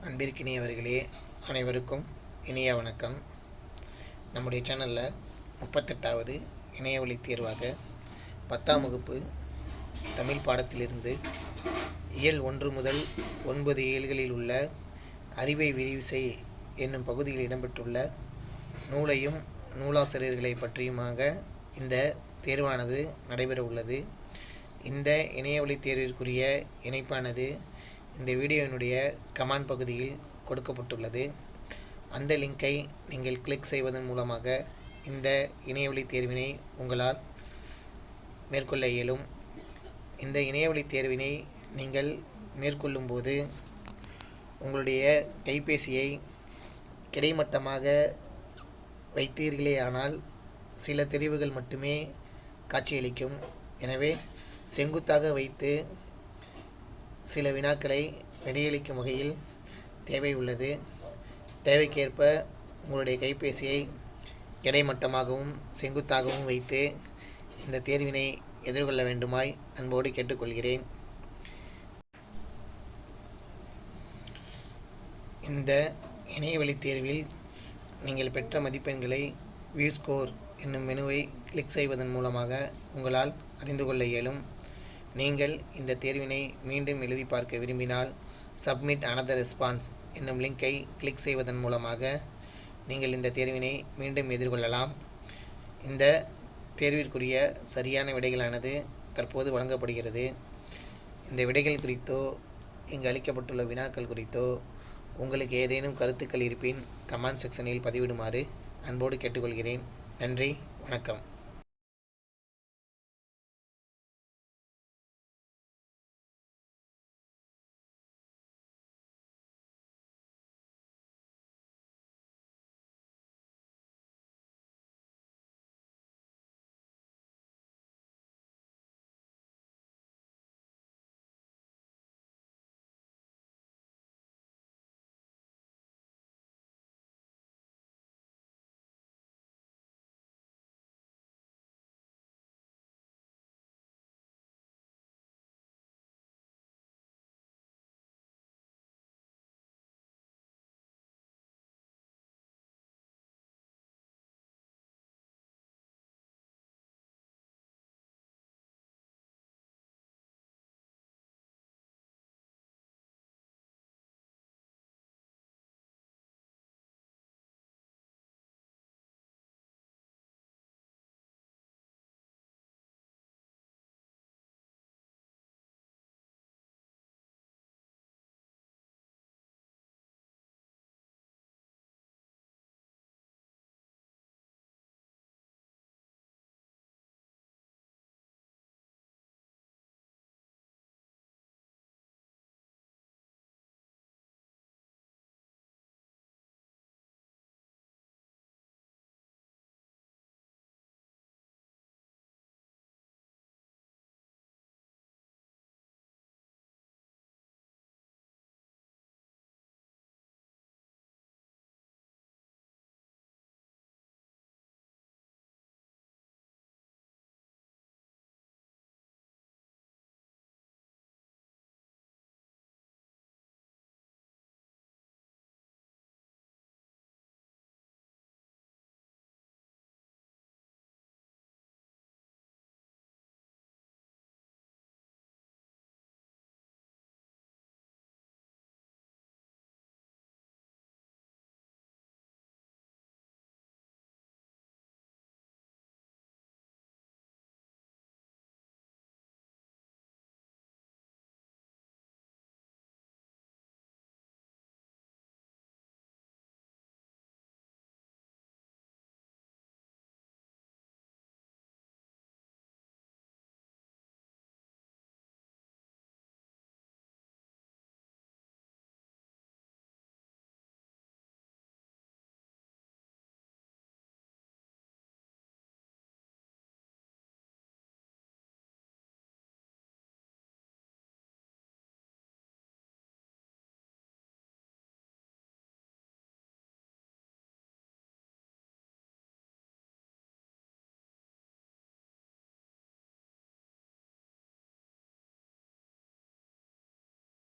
அன்பிற்கினியவர்களே, அனைவருக்கும் இனிய வணக்கம். நம்முடைய சேனலில் 38வது இணையவழி தேர்வாக 10ஆம் வகுப்பு தமிழ் பாடத்திலிருந்து இயல் 1 முதல் 9 இயல்களில் உள்ள அறிவை விரிவு செய் என்னும் பகுதியில் இடம்பெற்றுள்ள நூலையும் நூலாசிரியர்களை பற்றியுமாக இந்த தேர்வானது நடைபெற உள்ளது. இந்த இணையவழி தேர்விற்குரிய இணைப்பானது இந்த வீடியோவினுடைய கமெண்ட் பகுதியில் கொடுக்கப்பட்டுள்ளது. அந்த லிங்கை நீங்கள் கிளிக் செய்வதன் மூலமாக இந்த இணையவழி தேர்வினை உங்களால் மேற்கொள்ள இயலும். இந்த இணையவழி தேர்வினை நீங்கள் மேற்கொள்ளும்போது உங்களுடைய கைபேசியை கிடைமட்டமாக வைத்தீர்களேயானால் சில தெரிவுகள் மட்டுமே காட்சியளிக்கும். எனவே செங்குத்தாக வைத்து சில வினாக்களை விடையளிக்கும் வகையில் தேவை உள்ளது. தேவைக்கேற்ப உங்களுடைய கைபேசியை கிடைமட்டமாகவும் செங்குத்தாகவும் வைத்து இந்த தேர்வினை எதிர்கொள்ள வேண்டுமாய் அன்போடு கேட்டுக்கொள்கிறேன். இந்த இணையவழி தேர்வில் நீங்கள் பெற்ற மதிப்பெண்களை வியூ ஸ்கோர் என்னும் மெனுவை கிளிக் செய்வதன் மூலமாக உங்களால் அறிந்து கொள்ள இயலும். நீங்கள் இந்த தேர்வினை மீண்டும் எழுதி பார்க்க விரும்பினால் சப்மிட் அனதர் ரெஸ்பான்ஸ் என்னும் லிங்கை கிளிக் செய்வதன் மூலமாக நீங்கள் இந்த தேர்வினை மீண்டும் எதிர்கொள்ளலாம். இந்த தேர்விற்குரிய சரியான விடைகளானது தற்போது வழங்கப்படுகிறது. இந்த விடைகள் குறித்தோ இங்கு அளிக்கப்பட்டுள்ள வினாக்கள் குறித்தோ உங்களுக்கு ஏதேனும் கருத்துக்கள் இருப்பின் கமெண்ட் செக்ஷனில் பதிவிடுமாறு அன்போடு கேட்டுக்கொள்கிறேன். நன்றி, வணக்கம்.